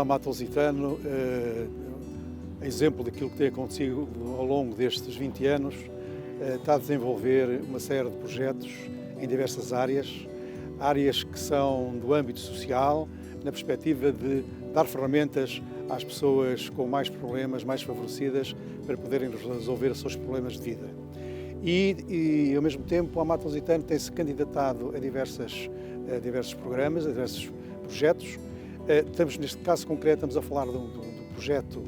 a Mata Lusitano, exemplo daquilo que tem acontecido ao longo destes 20 anos, está a desenvolver uma série de projetos em diversas áreas que são do âmbito social, na perspectiva de dar ferramentas às pessoas com mais problemas, mais favorecidas, para poderem resolver os seus problemas de vida. E ao mesmo tempo, a Mata Lusitano tem-se candidatado a diversos programas, a diversos projetos. Estamos, neste caso concreto, estamos a falar do projeto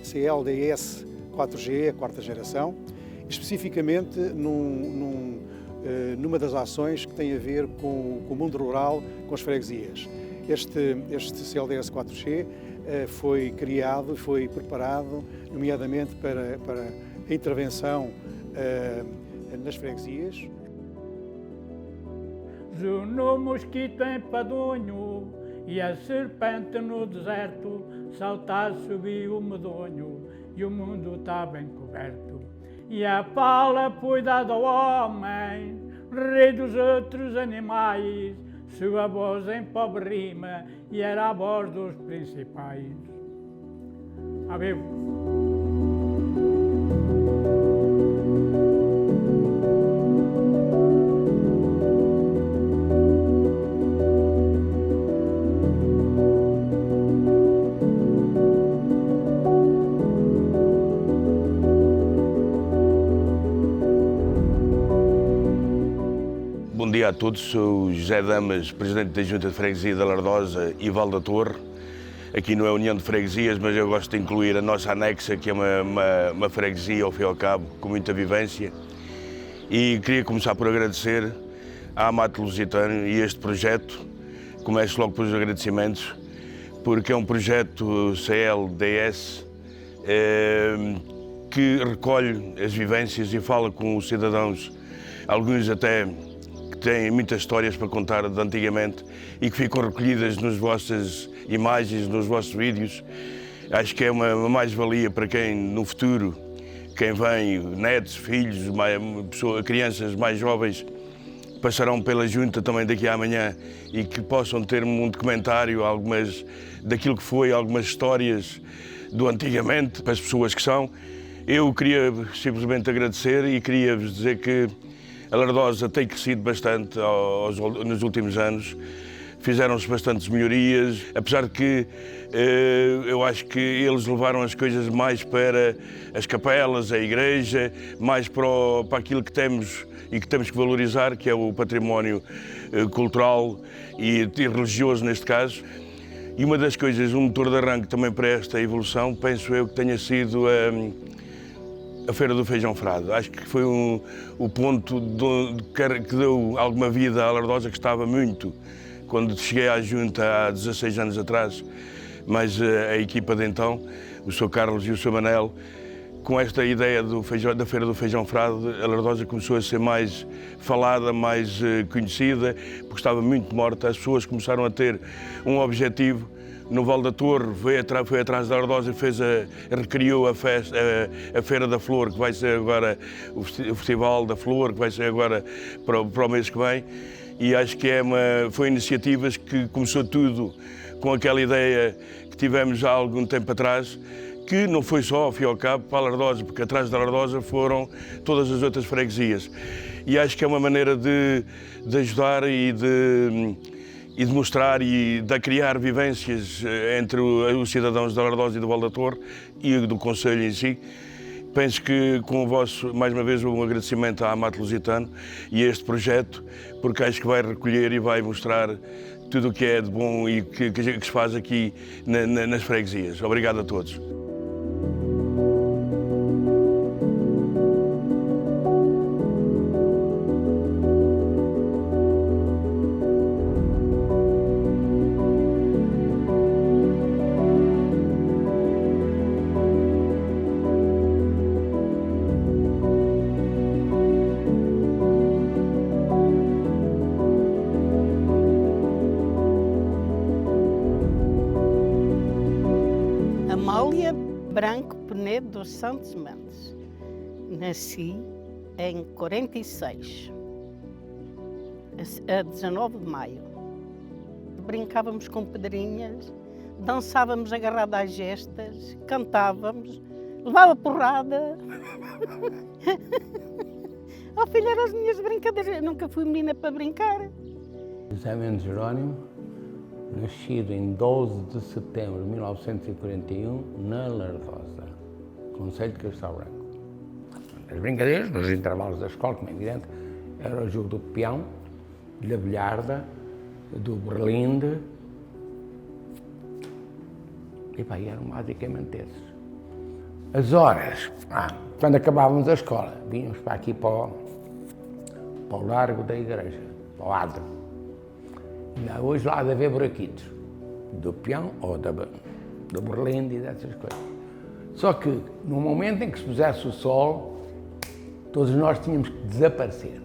CLDS 4G, a quarta geração, especificamente numa das ações que tem a ver com o mundo rural, com as freguesias. Este CLDS 4G foi criado e foi preparado, nomeadamente para a intervenção nas freguesias. No mosquito empadonho e a serpente no deserto, saltar subiu o medonho e o mundo está bem coberto. E a pala foi dada ao homem, rei dos outros animais, sua voz em pobre rima e era a voz dos principais. A vivo. Bom dia a todos, sou José Damas, Presidente da Junta de Freguesia da Lardosa e Val da Torre. Aqui não é a União de Freguesias, mas eu gosto de incluir a nossa anexa, que é uma freguesia, ao fim e ao cabo, com muita vivência. E queria começar por agradecer à Mata Lusitano e este projeto. Começo logo pelos agradecimentos, porque é um projeto CLDS que recolhe as vivências e fala com os cidadãos, alguns até têm muitas histórias para contar de antigamente e que ficam recolhidas nas vossas imagens, nos vossos vídeos. Acho que é uma mais-valia para quem, no futuro, quem vem, netos, filhos, crianças mais jovens, passarão pela junta também daqui a amanhã e que possam ter um documentário, algumas daquilo que foi, algumas histórias do antigamente, para as pessoas que são. Eu queria simplesmente agradecer e queria-vos dizer que a Lardosa tem crescido bastante nos últimos anos, fizeram-se bastantes melhorias, apesar de que eu acho que eles levaram as coisas mais para as capelas, a igreja, mais para aquilo que temos e que temos que valorizar, que é o património cultural e religioso neste caso. E uma das coisas, um motor de arranque também para esta evolução, penso eu que tenha sido a Feira do Feijão Frado. Acho que foi o ponto que deu alguma vida à Lardosa, que estava muito, quando cheguei à junta há 16 anos atrás, mas a equipa de então, o Sr. Carlos e o Sr. Manel, com esta ideia da Feira do Feijão Frado, a Lardosa começou a ser mais falada, mais conhecida, porque estava muito morta. As pessoas começaram a ter um objetivo. No Val da Torre foi atrás da Lardosa e recriou a Feira da Flor, que vai ser agora o Festival da Flor, que vai ser agora para o mês que vem. E acho que foi iniciativas que começou tudo com aquela ideia que tivemos há algum tempo atrás, que não foi só, ao fim e ao cabo, para a Lardosa, porque atrás da Lardosa foram todas as outras freguesias. E acho que é uma maneira de ajudar e de mostrar e de criar vivências entre os cidadãos da Lardosa e do Val da Torre e do concelho em si. Penso que com o vosso, mais uma vez, um agradecimento à Mata Lusitano e a este projeto, porque acho que vai recolher e vai mostrar tudo o que é de bom e que se faz aqui nas freguesias. Obrigado a todos. Amália Branco Penedo dos Santos Mendes. Nasci em 46, a 19 de maio. Brincávamos com pedrinhas dançávamos agarrada às gestas, cantávamos, levava porrada. Oh filha, eram as minhas brincadeiras, eu nunca fui menina para brincar. José Mendes Jerónimo, nascido em 12 de setembro de 1941, na Lardosa, concelho de Castelo Branco. As brincadeiras, nos intervalos da escola, como é evidente, era o jogo do peão, da bilharda, do berlinde, e pá, eram basicamente esses. As horas, quando acabávamos a escola, vínhamos para aqui para o largo da igreja, para o adro. Ainda hoje lá há de haver buraquitos, do peão ou do berlinde e dessas coisas. Só que no momento em que se pusesse o sol, todos nós tínhamos que desaparecer.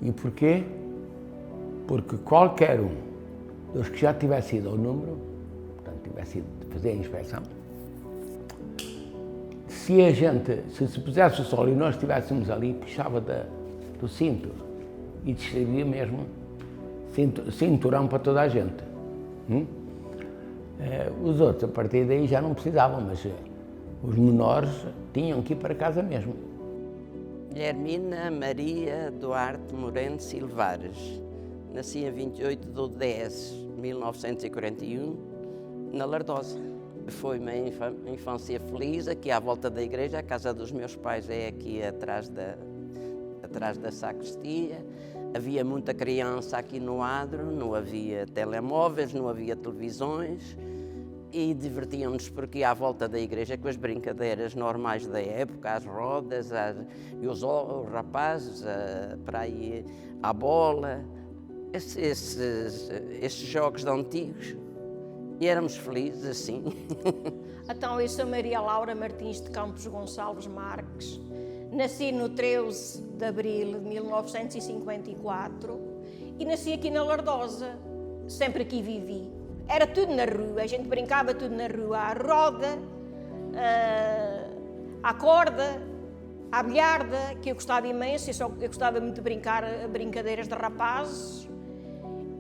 E porquê? Porque qualquer um dos que já tivesse ido ao número, portanto tivesse ido fazer a inspeção, se se pusesse o sol e nós estivéssemos ali, puxava do cinto e distribuía mesmo cinturão para toda a gente. Os outros, a partir daí, já não precisavam, mas os menores tinham que ir para casa mesmo. Guilhermina Maria Duarte Moreno Silvares. Nasci em 28 de 10 de 1941, na Lardosa. Foi uma infância feliz, aqui à volta da igreja. A casa dos meus pais é aqui atrás da sacristia. Havia muita criança aqui no adro, não havia telemóveis, não havia televisões e divertíamos-nos por aqui à volta da igreja com as brincadeiras normais da época, as rodas, e os rapazes, para ir à bola, esses jogos de antigos. E éramos felizes assim. Então, eu sou Maria Laura Martins de Campos Gonçalves Marques. Nasci no 13 de abril de 1954 e nasci aqui na Lardosa. Sempre aqui vivi. Era tudo na rua, a gente brincava tudo na rua. À roda, à corda, à bilharda, que eu gostava imenso. Eu gostava muito de brincar brincadeiras de rapazes.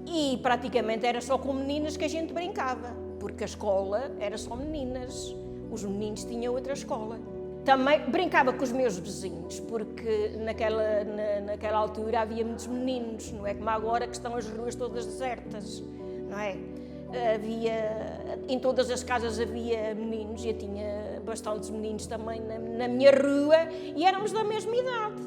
E praticamente era só com meninas que a gente brincava, porque a escola era só meninas, os meninos tinham outra escola. Também brincava com os meus vizinhos, porque naquela altura havia muitos meninos, não é como agora que estão as ruas todas desertas, não é? Em todas as casas havia meninos, e eu tinha bastantes meninos também na minha rua, e éramos da mesma idade.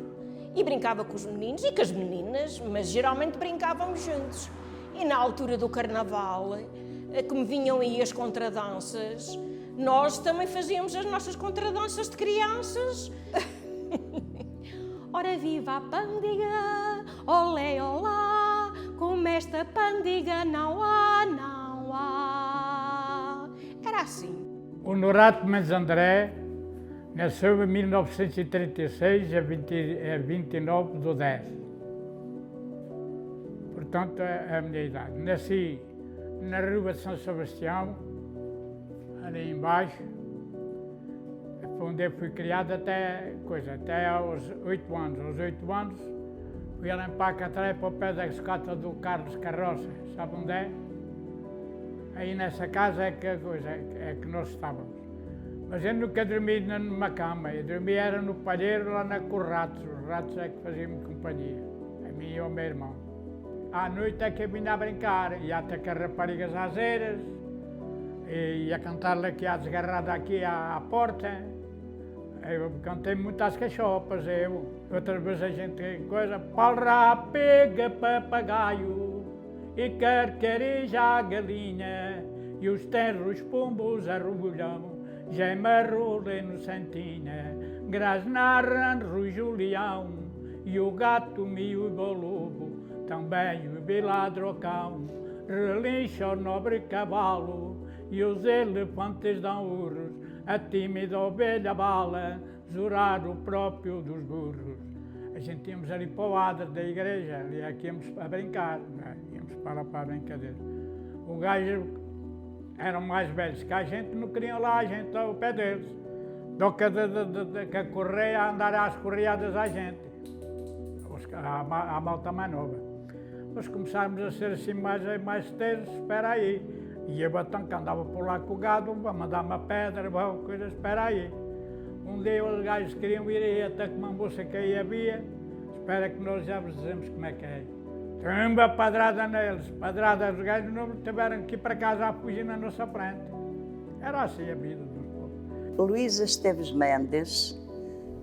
E brincava com os meninos e com as meninas, mas geralmente brincávamos juntos. E na altura do carnaval, como vinham aí as contradanças, nós também fazíamos as nossas contradanças de crianças. Ora viva a pandiga, olé olá, como esta pandiga não há. Era assim. O Norato Mendes André nasceu em 1936, a 29 de 10. Portanto, é a minha idade. Nasci na Rua de São Sebastião, ali embaixo, onde eu fui criado até aos 8 anos. Aos 8 anos, fui a limpar a catraia para o pé da escata do Carlos Carroça, sabe onde é? Aí nessa casa é que nós estávamos. Mas eu nunca dormi numa cama, eu dormia era no palheiro lá com os ratos é que faziam-me companhia, a mim e ao meu irmão. À noite é que eu vinha a brincar, ia até com as raparigas às eiras, ia cantar-lhe aqui à desgarrada aqui à porta. Eu cantei muito às cachopas, outras vezes a gente palra pega papagaio e carcareja a galinha e os terros pombos arrulham, gema rola inocentinha, grasnarran rujo o leão e o gato miúdo o lobo. Também o biladro cão, relincha o nobre cavalo, e os elefantes dão urros, a tímida ovelha bala, jurar o próprio dos burros. A gente íamos ali para o adro da igreja, ali aqui íamos a brincar, né? Íamos para a brincadeira. O gajo eram mais velhos que a gente, não queriam lá a gente ao pé deles, do que a correia a andar às correadas à gente, a malta mais nova. Nós começámos a ser assim mais terços, espera aí, E eu então que andava por lá com o gado, vou mandar uma pedra, vou coisa, espera aí. Um dia os gajos queriam ir aí até com uma moça que aí havia, espera que nós já vos dizemos como é que é. Tumba padrada neles, padrada, os gajos não tiveram que ir para casa a fugir na nossa frente. Era assim a vida dos povos. Luísa Esteves Mendes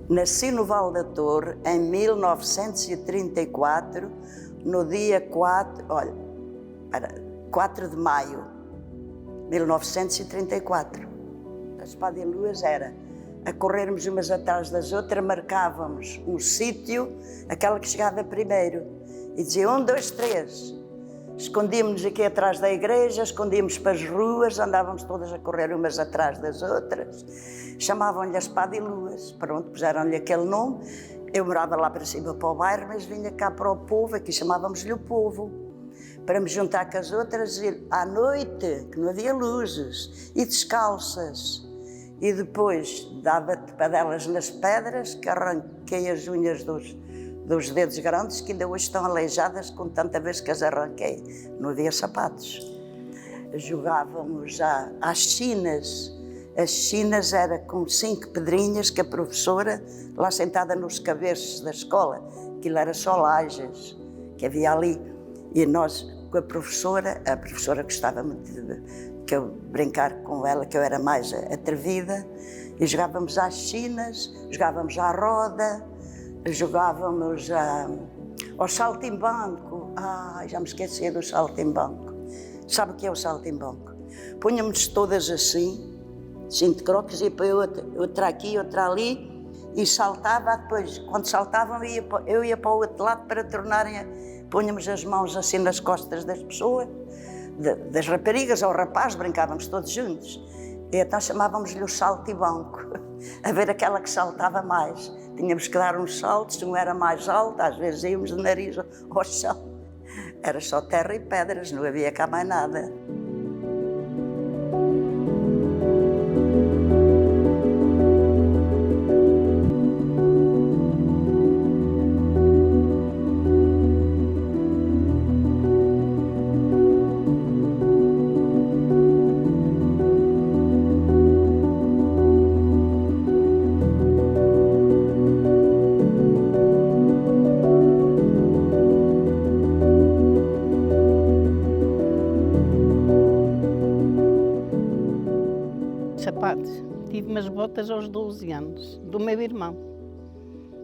nasci no Val da Torre em 1934, no dia 4 de maio de 1934. A Espada e Luas era a corrermos umas atrás das outras, marcávamos um sítio, aquela que chegava primeiro, e dizia 1, 2, 3. Escondíamos-nos aqui atrás da igreja, escondíamos para as ruas, andávamos todas a correr umas atrás das outras. Chamavam-lhe a Espada e Luas, pronto, puseram-lhe aquele nome. Eu morava lá para cima, para o bairro, mas vinha cá para o povo, aqui chamávamos-lhe o povo, para me juntar com as outras e à noite, que não havia luzes, e descalças. E depois dava pedalas nas pedras, que arranquei as unhas dos dedos grandes, que ainda hoje estão aleijadas com tanta vez que as arranquei. Não havia sapatos. Jogávamos às chinas. As chinas era com 5 pedrinhas que a professora, lá sentada nos cabeços da escola, aquilo era só lajes que havia ali. E nós, com a professora gostava muito que eu brincar com ela, que eu era mais atrevida, e jogávamos às chinas, jogávamos à roda, jogávamos ao saltimbanco. Já me esqueci do saltimbanco. Sabe o que é o saltimbanco? Punhamos todas assim, 5 croques, e para outra aqui, outra ali, e saltava. Depois, quando saltavam, eu ia para o outro lado para tornarem. Punhamos as mãos assim nas costas das pessoas, das raparigas ou rapazes, brincávamos todos juntos. E então chamávamos-lhe o saltibanco, a ver aquela que saltava mais. Tínhamos que dar uns saltos, um era mais alto, às vezes íamos de nariz ao chão. Era só terra e pedras, não havia cá mais nada. Sapatos. Tive umas botas aos 12 anos, do meu irmão.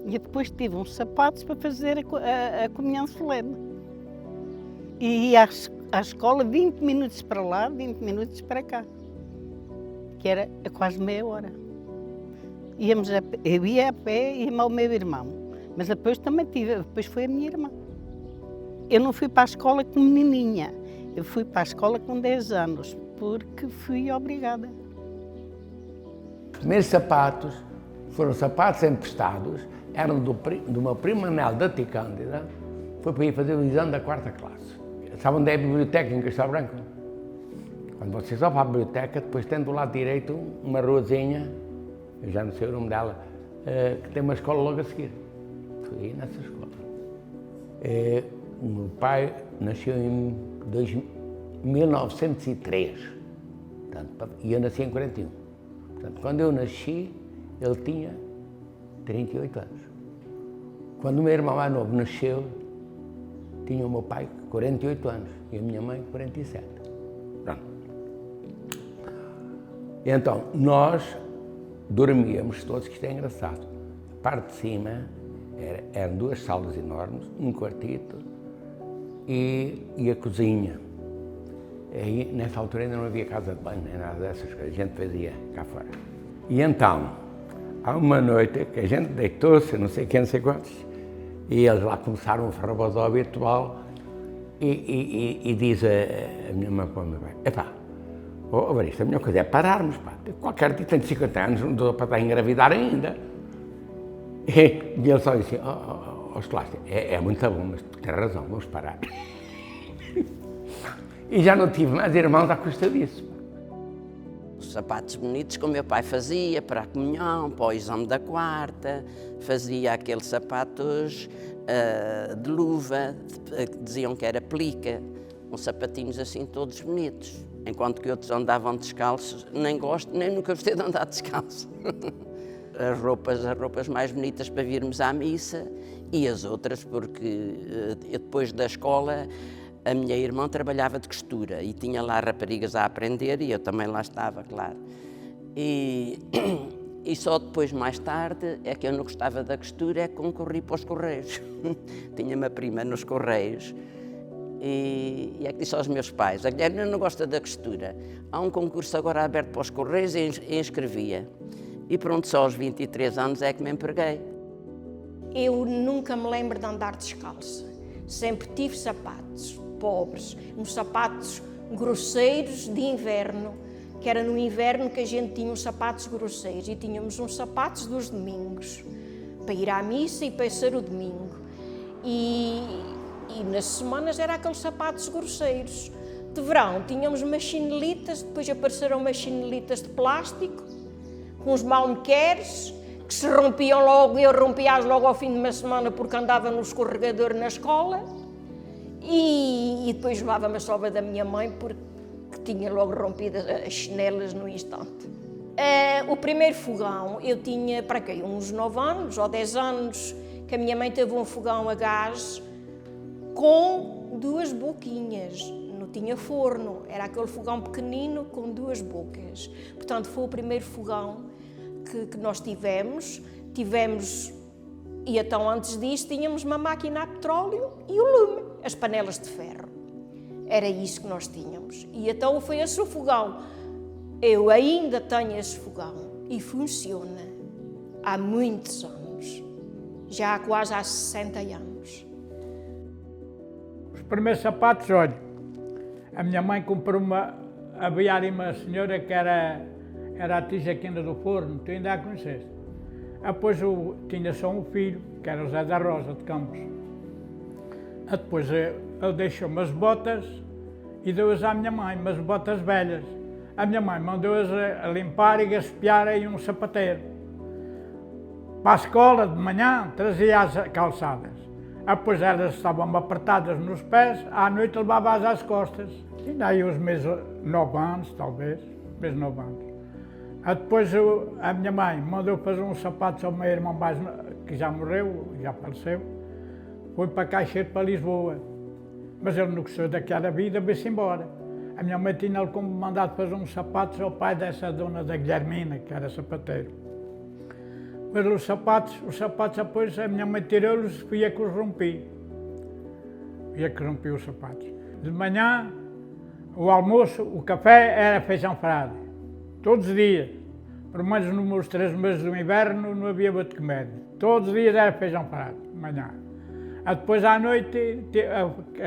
E depois tive uns sapatos para fazer a comunhão solene. E ia à escola 20 minutos para lá, 20 minutos para cá, que era quase meia hora. Eu ia a pé e ia ao meu irmão, mas depois também depois foi a minha irmã. Eu não fui para a escola como menininha, eu fui para a escola com 10 anos, porque fui obrigada. Os primeiros sapatos foram sapatos emprestados, eram do meu primo Manel da Ticândida, foi para ir fazer o exame da 4ª classe. Sabe onde é a biblioteca em Castelo Branco? Quando você só para a biblioteca, depois tem do lado direito uma ruazinha, eu já não sei o nome dela, que tem uma escola logo a seguir. Fui aí nessa escola. O meu pai nasceu em 1903, portanto, e eu nasci em 41. Portanto, quando eu nasci, ele tinha 38 anos. Quando o meu irmão mais novo nasceu, tinha o meu pai 48 anos e a minha mãe 47. Pronto. E então, nós dormíamos todos, que isto é engraçado. A parte de cima eram 2 salas enormes, um quartito e a cozinha. E nessa altura ainda não havia casa de banho, nem nada dessas coisas, a gente fazia cá fora. E então, há uma noite que a gente deitou-se, não sei quem, não sei quantos, e eles lá começaram um ferrabodó habitual e diz a minha mãe para o meu pai: epá, Varisto, a melhor coisa é pararmos, pá. Qualquer dia tem 50 anos, não dou para estar a engravidar ainda. E ele só disse: Celeste, é muito bom, mas tu tens razão, vamos parar. E já não tive mais irmãos à custa disso. Os sapatos bonitos que o meu pai fazia para a comunhão, para o exame da 4ª, fazia aqueles sapatos de luva, que diziam que era plica, uns sapatinhos assim todos bonitos. Enquanto que outros andavam descalços, nem gosto, nem nunca gostei de andar descalço. As roupas mais bonitas para virmos à missa e as outras, porque depois da escola a minha irmã trabalhava de costura e tinha lá raparigas a aprender e eu também lá estava, claro. E só depois, mais tarde, é que eu não gostava da costura, é que concorri para os Correios. Tinha uma prima nos Correios e é que disse aos meus pais: a Guilherme não gosta da costura, há um concurso agora aberto para os Correios e inscrevia. E pronto, só aos 23 anos é que me empreguei. Eu nunca me lembro de andar descalça. Sempre tive sapatos pobres, uns sapatos grosseiros de inverno, que era no inverno que a gente tinha uns sapatos grosseiros e tínhamos uns sapatos dos domingos, para ir à missa e para ser o domingo. E nas semanas era aqueles sapatos grosseiros. De verão tínhamos umas chinelitas, depois apareceram umas chinelitas de plástico, com uns malmequeres, que se rompiam logo, eu rompia-as logo ao fim de uma semana porque andava no escorregador na escola. E depois levava-me a sova da minha mãe porque tinha logo rompido as chinelas no instante. O primeiro fogão, eu tinha, para quê? Uns 9 anos ou 10 anos, que a minha mãe teve um fogão a gás com 2 boquinhas. Não tinha forno, era aquele fogão pequenino com 2 bocas. Portanto, foi o primeiro fogão que nós tivemos, e então antes disso tínhamos uma máquina a petróleo e o lume, as panelas de ferro. Era isso que nós tínhamos. E então foi esse o fogão. Eu ainda tenho esse fogão e funciona há muitos anos, já quase há 60 anos. Os primeiros sapatos, olha, a minha mãe comprou-me, havia ali uma senhora que era a tia Jaquina do Forno, tu ainda a conheceste. Depois eu tinha só um filho, que era o Zé da Rosa de Campos. Depois ele deixou-me as botas e deu-as à minha mãe, umas botas velhas. A minha mãe mandou-as a limpar e a espiar aí um sapateiro. Para a escola, de manhã, trazia as calçadas. Depois elas estavam apertadas nos pés, à noite levava-as às costas. E daí os meus 9 anos, talvez, meus 9 anos. Depois a minha mãe mandou fazer uns sapatos ao meu irmão mais, que já morreu, já faleceu. Foi para Caixeiro, para Lisboa. Mas ele não gostou daquela vida, veio-se embora. A minha mãe tinha-lhe como mandado fazer uns sapatos ao pai dessa dona da Guilhermina, que era sapateiro. Mas os sapatos depois a minha mãe tirou-los e fui eu que os rompi. Fui eu que rompi os sapatos. De manhã, o almoço, o café era feijão frade. Todos os dias. Pelo menos nos meus 3 meses do inverno não havia de comer. Todos os dias era feijão frade, de manhã. Depois à noite,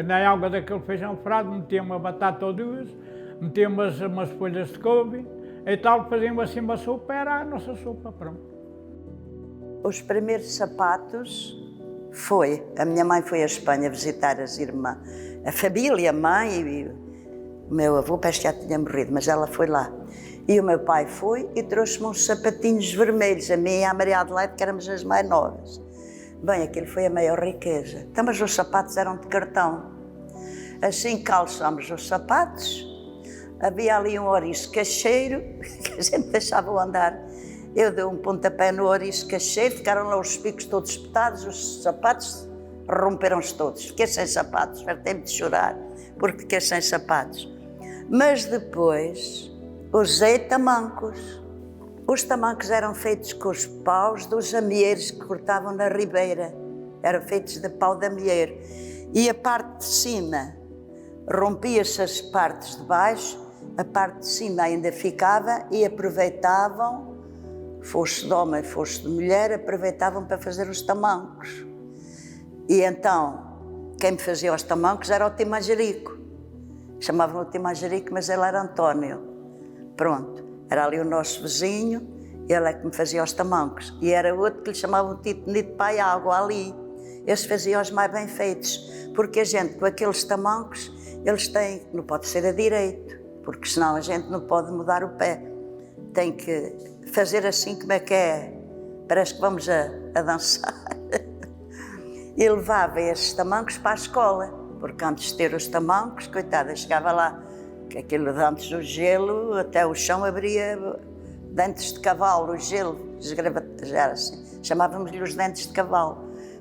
na água daquele feijão frade, metia uma batata ou 2, metia umas folhas de couve e tal, faziam assim uma sopa, era a nossa sopa, pronto. Os primeiros sapatos a minha mãe foi à Espanha visitar as irmãs, a família, a mãe e o meu avô, parece que já tinha morrido, mas ela foi lá. E o meu pai foi e trouxe-me uns sapatinhos vermelhos, a mim e a Maria Adelaide, que éramos as mais novas. Bem, aquilo foi a maior riqueza. Então, mas os sapatos eram de cartão. Assim calçámos os sapatos, havia ali um ouriço cacheiro, que a gente deixava andar. Eu dei um pontapé no ouriço cacheiro, ficaram lá os picos todos espetados, os sapatos romperam-se todos. Fiquei sem sapatos, fartei-me de chorar, porque fiquei sem sapatos. Mas depois usei tamancos. Os tamancos eram feitos com os paus dos amieiros que cortavam na ribeira. Eram feitos de pau de amieiro. E a parte de cima, rompia-se as partes de baixo, a parte de cima ainda ficava e aproveitavam, fosse de homem, fosse de mulher, aproveitavam para fazer os tamancos. E então, quem me fazia os tamancos era o tio Manjerico. Chamavam-no o tio Manjerico, mas ele era António. Pronto. Era ali o nosso vizinho, ele é que me fazia os tamancos. E era outro que lhe chamavam o Tito Nito Pai Água ali. Eles faziam os mais bem feitos, porque a gente com aqueles tamancos, eles têm, não pode ser a direito, porque senão a gente não pode mudar o pé. Tem que fazer assim como é que é, parece que vamos a dançar. E levava esses tamancos para a escola, porque antes de ter os tamancos, coitada, chegava lá porque aquilo de antes do gelo, até o chão abria dentes de cavalo, o gelo, já assim. Chamávamos-lhe os dentes de cavalo,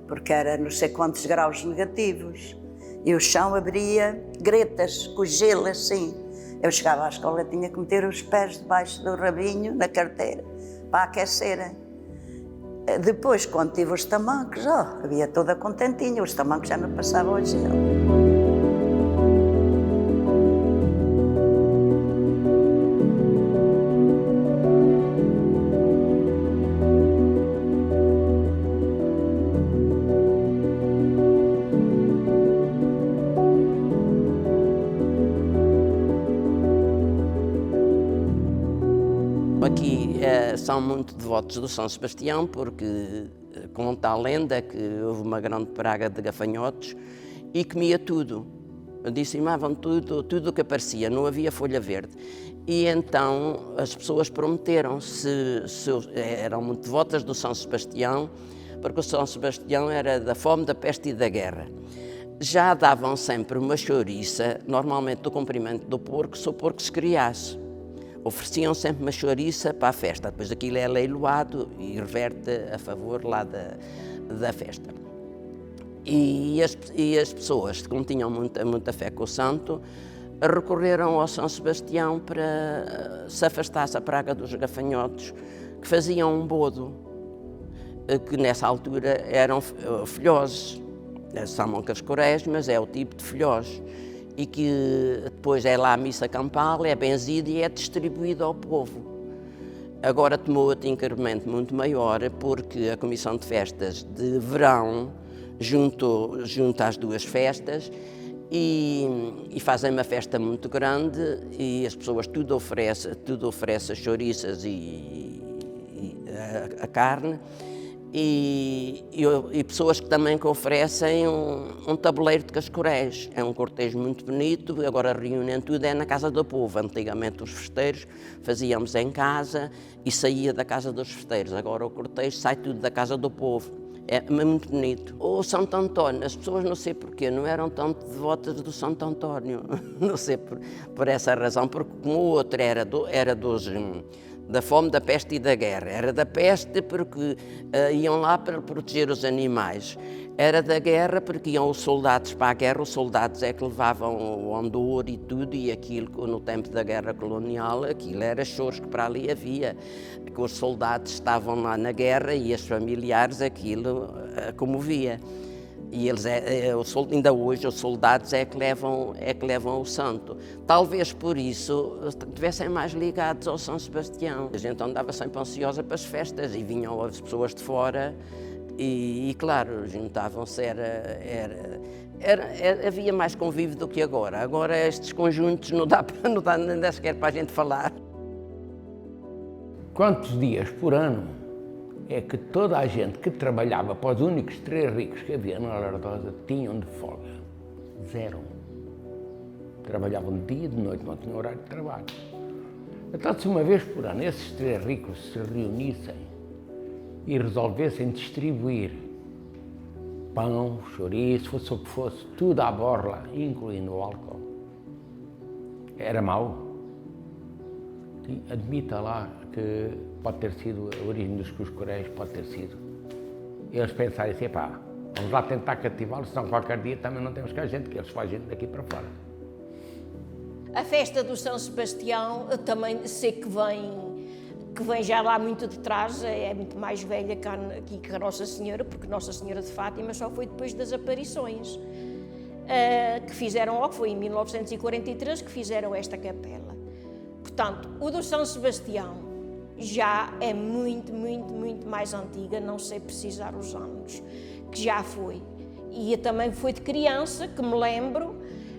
porque era não sei quantos graus negativos. E o chão abria gretas, com gelo assim. Eu chegava à escola e tinha que meter os pés debaixo do rabinho, na carteira, para aquecerem. Depois, quando tive os tamancos, havia toda contentinha, os tamancos já não passavam o gelo. Aqui são muito devotos do São Sebastião porque conta a lenda que houve uma grande praga de gafanhotos e comia tudo. Dizimavam tudo o que aparecia, não havia folha verde. E então as pessoas prometeram, eram muito devotas do São Sebastião, porque o São Sebastião era da fome, da peste e da guerra. Já davam sempre uma chouriça, normalmente do comprimento do porco, se o porco se criasse. Ofereciam sempre uma chouriça para a festa, depois aquilo é leiloado e reverte a favor lá da festa. E as pessoas que não tinham muita fé com o santo recorreram ao São Sebastião para se afastasse a praga dos gafanhotos, que faziam um bodo, que nessa altura eram filhoses. São cascoréis, mas é o tipo de filhós. E que depois é lá a missa campal, é benzido e é distribuído ao povo. Agora tomou outro incremento muito maior, porque a Comissão de Festas de Verão junta as duas festas e fazem uma festa muito grande e as pessoas tudo oferece as chouriças e a carne. E pessoas que também oferecem um tabuleiro de cascoréis. É um cortejo muito bonito, agora reúnem tudo, é na casa do povo. Antigamente os festeiros fazíamos em casa e saía da casa dos festeiros. Agora o cortejo sai tudo da casa do povo. É muito bonito. O Santo António, as pessoas não sei porquê, não eram tanto devotas do Santo António. Não sei por essa razão, porque como o outro era da fome, da peste e da guerra. Era da peste porque iam lá para proteger os animais. Era da guerra porque iam os soldados para a guerra, os soldados é que levavam o andor e tudo, e aquilo, no tempo da guerra colonial, aquilo era choros que para ali havia, que os soldados estavam lá na guerra e os familiares aquilo comovia. E eles, ainda hoje, os soldados é que levam o santo. Talvez por isso estivessem mais ligados ao São Sebastião. A gente andava sempre ansiosa para as festas e vinham as pessoas de fora e claro, juntavam-se, havia mais convívio do que agora. Agora estes conjuntos não dá nem sequer para a gente falar. Quantos dias por ano é que toda a gente que trabalhava para os únicos 3 ricos que havia na Lardosa tinham de folga? 0. Trabalhavam de dia e de noite, não tinham horário de trabalho. Então, se uma vez por ano esses 3 ricos se reunissem e resolvessem distribuir pão, chouriço, fosse o que fosse, tudo à borla, incluindo o álcool, era mau? E admita lá que pode ter sido a origem dos cascoréis, pode ter sido. Eles pensarem assim, pá, vamos lá tentar cativá-los, senão qualquer dia também não temos cá gente, que eles fogem daqui para fora. A festa do São Sebastião, eu também sei que vem já lá muito de trás, é muito mais velha aqui que a Nossa Senhora, porque Nossa Senhora de Fátima só foi depois das aparições, que fizeram, ou que foi em 1943 que fizeram esta capela. Portanto, o do São Sebastião já é muito mais antiga, não sei precisar os anos, que já foi. E também foi de criança, que me lembro,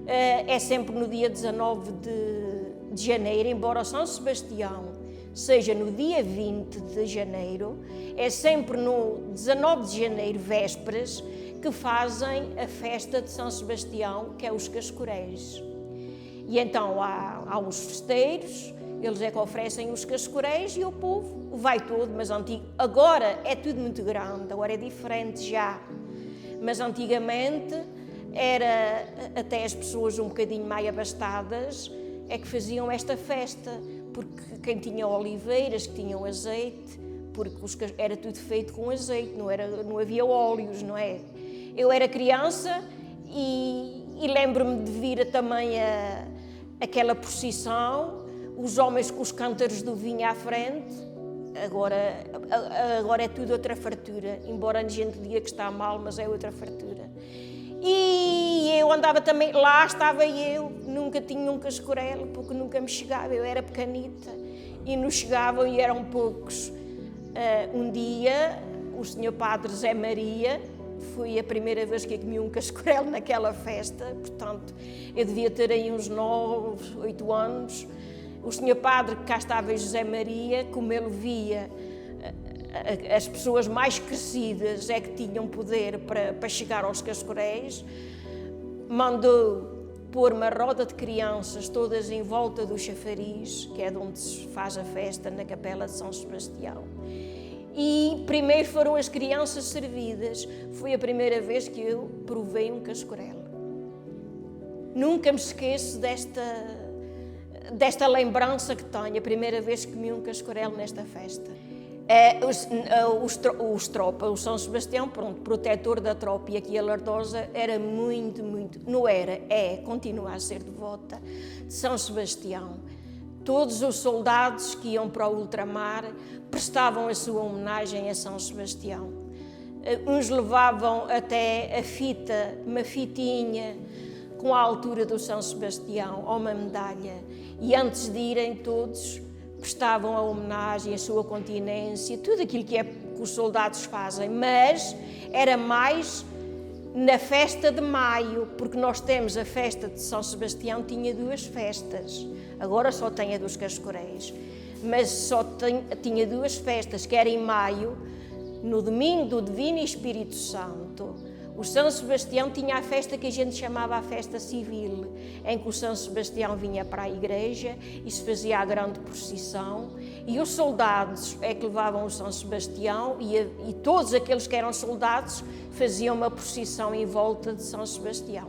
é sempre no dia 19 de janeiro, embora o São Sebastião seja no dia 20 de janeiro, é sempre no 19 de janeiro, vésperas, que fazem a festa de São Sebastião, que é os cascoréis. E então há uns festeiros, eles é que oferecem os cascoréis e o povo vai todo, mas agora é tudo muito grande, agora é diferente já. Mas antigamente era até as pessoas um bocadinho mais abastadas, é que faziam esta festa, porque quem tinha oliveiras, que tinham azeite, porque era tudo feito com azeite, não havia óleos, não é? Eu era criança e lembro-me de vir também aquela procissão, os homens com os cântaros do vinho à frente. Agora é tudo outra fartura, embora a gente diga que está mal, mas é outra fartura. E eu andava também, lá estava eu, nunca tinha um cascorelo, porque nunca me chegava, eu era pequenita, e nos chegavam e eram poucos. Um dia, o senhor padre Zé Maria, foi a primeira vez que eu comi um cascorelo naquela festa, portanto, eu devia ter aí uns 9, 8 anos. O senhor padre, que cá estava em José Maria, como ele via as pessoas mais crescidas é que tinham poder para chegar aos cascoréis, mandou pôr uma roda de crianças todas em volta do chafariz, que é de onde se faz a festa, na capela de São Sebastião. E primeiro foram as crianças servidas. Foi a primeira vez que eu provei um cascorelo. Nunca me esqueço desta lembrança que tenho, a primeira vez que comi um cascorelo nesta festa. Os tropa, o São Sebastião, pronto, protetor da tropa, e aqui a Lardosa era muito, não era, continua a ser devota de São Sebastião. Todos os soldados que iam para o ultramar prestavam a sua homenagem a São Sebastião. Uns levavam até uma fitinha com a altura do São Sebastião, ou uma medalha, e antes de irem todos prestavam a homenagem, a sua continência, tudo aquilo que os soldados fazem, mas era mais na festa de maio, porque nós temos a festa de São Sebastião, tinha 2 festas, agora só tem a dos cascoréis, mas tinha 2 festas, que era em maio, no domingo do Divino Espírito Santo. O São Sebastião tinha a festa que a gente chamava a festa civil, em que o São Sebastião vinha para a igreja e se fazia a grande procissão, e os soldados é que levavam o São Sebastião, e todos aqueles que eram soldados faziam uma procissão em volta de São Sebastião.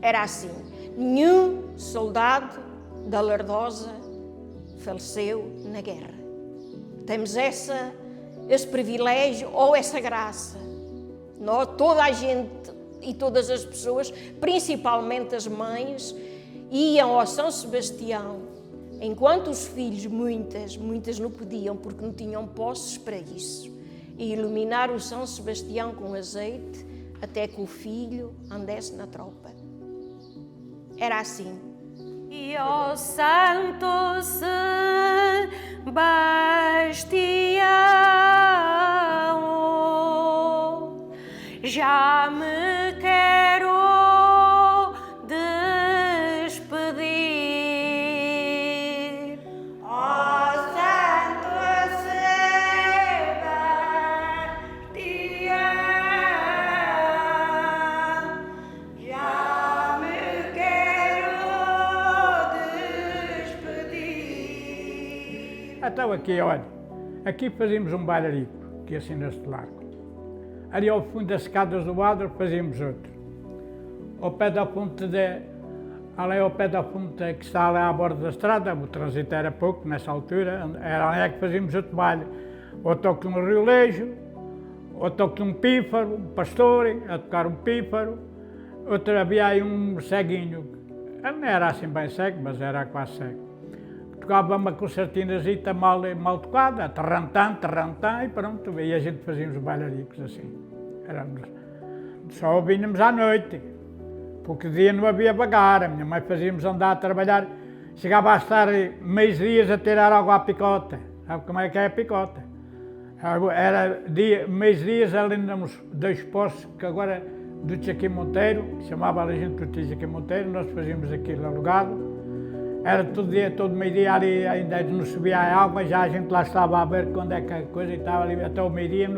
Era assim, nenhum soldado da Lardosa faleceu na guerra. Temos esse privilégio ou essa graça. Toda a gente e todas as pessoas, principalmente as mães, iam ao São Sebastião, enquanto os filhos, muitas não podiam porque não tinham posses para isso, e iluminar o São Sebastião com azeite até que o filho andasse na tropa. Era assim. E ao Santo Sebastião já me quero despedir. Ó Santo Sebastião, já me quero despedir. Então aqui, olha, aqui fazíamos um bailarico, que é assim neste largo. Ali ao fundo das escadas do Adro fazíamos outro. Ao pé da ponte ali ao pé da ponte que está ali à borda da estrada, o trânsito era pouco nessa altura, era ali que fazíamos outro baile. Ou toque um riolejo, ou toque um pífaro, um pastor a tocar um pífaro. Outro havia aí um ceguinho, ele não era assim bem cego, mas era quase cego. Tocava uma concertinazita mal tocada, tarrantã, e pronto, e a gente fazíamos os bailaricos assim. Só vínhamos à noite, porque de dia não havia bagar, a minha mãe fazíamos andar a trabalhar, chegava a estar meis dias a tirar água à picota. Sabe como é que é a picota? Era meis dias ali nos 2 postos, que agora do Joaquim Monteiro, chamava a gente do Joaquim Monteiro, nós fazíamos aquilo alugado. Era todo dia, todo meio-dia ali, ainda não subia a água, já a gente lá estava a ver quando é que a coisa estava ali, até o meio-dia,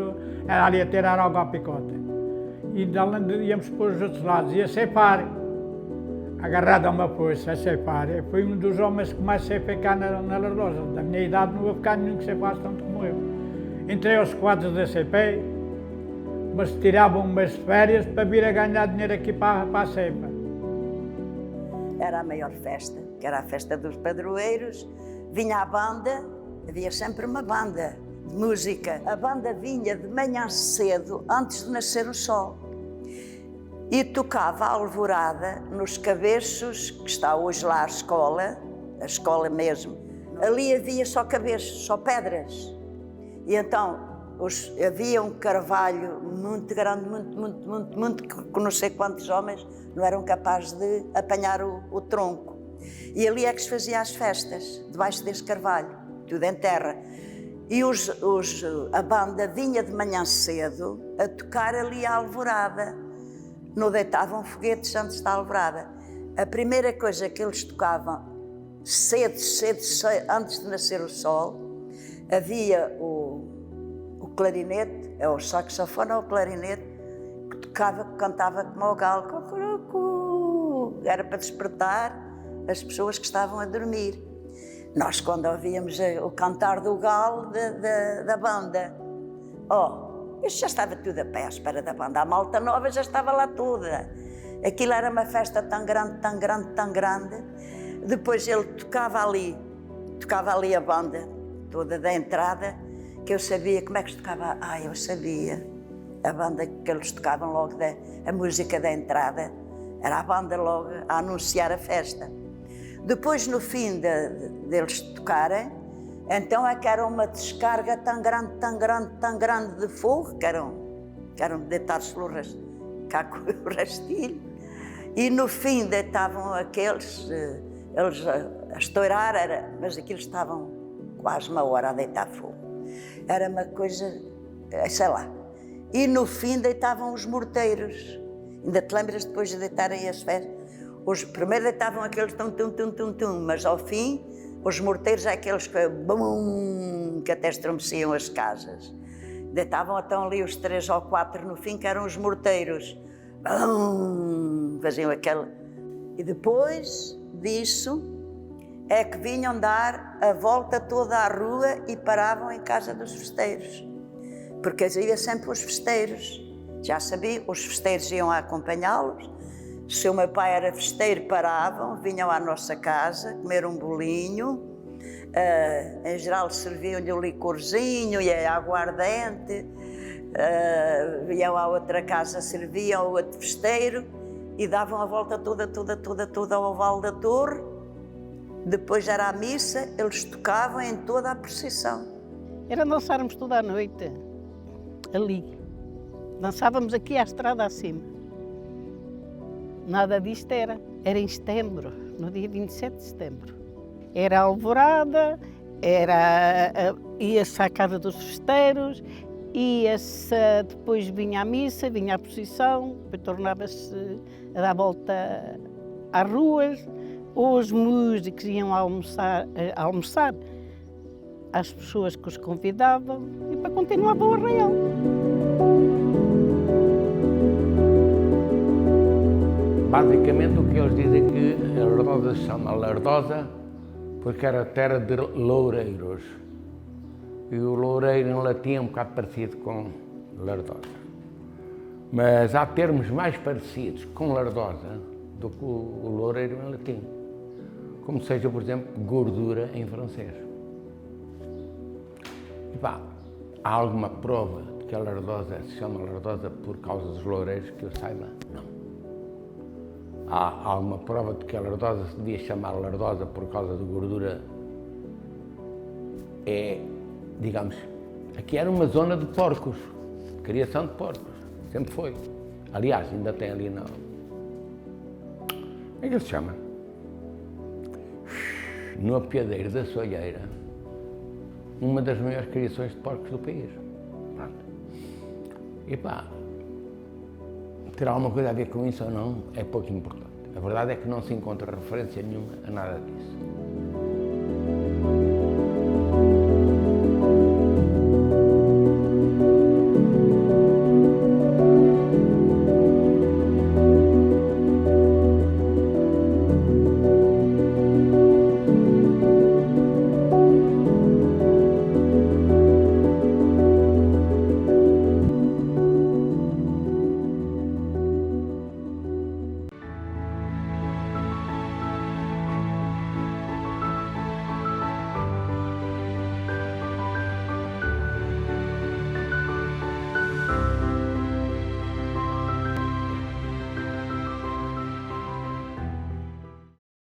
era ali a tirar água à picota. E íamos para os outros lados, ia ceifar, agarrado a uma poça, a ceifar. Eu fui um dos homens que mais ceifei cá na Lardosa. Da minha idade não houve cá nenhum que ceifasse tanto como eu. Entrei aos quadros da CP, mas tiravam um mês de férias para vir a ganhar dinheiro aqui para a ceifa. Era a maior festa. que era a festa dos padroeiros, vinha a banda, havia sempre uma banda de música. A banda vinha de manhã cedo, antes de nascer o sol, e tocava a alvorada nos cabeços, que está hoje lá a escola mesmo. Ali havia só cabeços, só pedras. E então havia um carvalho muito grande, muito, com não sei quantos homens não eram capazes de apanhar o tronco. E ali é que se fazia as festas, debaixo desse carvalho, tudo em terra. E a banda vinha de manhã cedo a tocar ali a alvorada. Não deitavam foguetes antes da alvorada. A primeira coisa que eles tocavam, cedo, antes de nascer o sol, havia o clarinete, é o saxofone ou o clarinete, que cantava como o galo, cucurucu. Era para despertar as pessoas que estavam a dormir. Nós, quando ouvíamos o cantar do galo da banda, isto já estava tudo a pé à espera da banda. A malta nova já estava lá toda. Aquilo era uma festa tão grande, tão grande, tão grande. Depois ele tocava ali a banda toda da entrada, que eu sabia como é que se tocava. Eu sabia. A banda que eles tocavam logo, a música da entrada, era a banda logo a anunciar a festa. Depois, no fim deles tocarem, então é que era uma descarga tão grande de fogo, que eram deitados cá com o rastilho, e no fim deitavam aqueles, eles a estourar, mas aqueles estavam quase uma hora a deitar fogo. Era uma coisa, sei lá. E no fim deitavam os morteiros. Ainda te lembras depois de deitarem as festas? Primeiro deitavam aqueles tum, mas ao fim, os morteiros é aqueles que até estremeciam as casas. Deitavam então ali os 3 ou 4 no fim, que eram os morteiros. Faziam aquele. E depois disso é que vinham dar a volta toda à rua e paravam em casa dos festeiros. Porque havia sempre os festeiros. Já sabia, os festeiros iam a acompanhá-los. Se o meu pai era festeiro, paravam, vinham à nossa casa comer um bolinho. Em geral serviam-lhe o licorzinho e a aguardente. Iam à outra casa, serviam ao outro festeiro e davam a volta toda ao oval da torre. Depois era a missa, eles tocavam em toda a procissão. Era dançarmos toda a noite, ali. Dançávamos aqui à estrada acima. Nada disto era em setembro, no dia 27 de setembro. Era a alvorada, ia-se à casa dos festeiros, ia-se, depois vinha a missa, vinha a procissão, depois tornava-se a dar volta às ruas. Os músicos iam almoçar às pessoas que os convidavam e para continuava o arraial. Basicamente, o que eles dizem é que a Lardosa se chama Lardosa porque era terra de loureiros. E o loureiro em latim é um bocado parecido com Lardosa. Mas há termos mais parecidos com Lardosa do que o loureiro em latim. Como seja, por exemplo, gordura em francês. E há alguma prova de que a Lardosa se chama Lardosa por causa dos loureiros que eu saiba? Não. Há alguma prova de que a Lardosa se devia chamar Lardosa por causa de gordura? Digamos, aqui era uma zona de porcos, de criação de porcos, sempre foi. Aliás, ainda tem ali na... Como é que ele se chama? No apiadeiro da Soalheira, uma das maiores criações de porcos do país. Pronto. E ter alguma coisa a ver com isso ou não é pouco importante. A verdade é que não se encontra referência nenhuma a nada disso.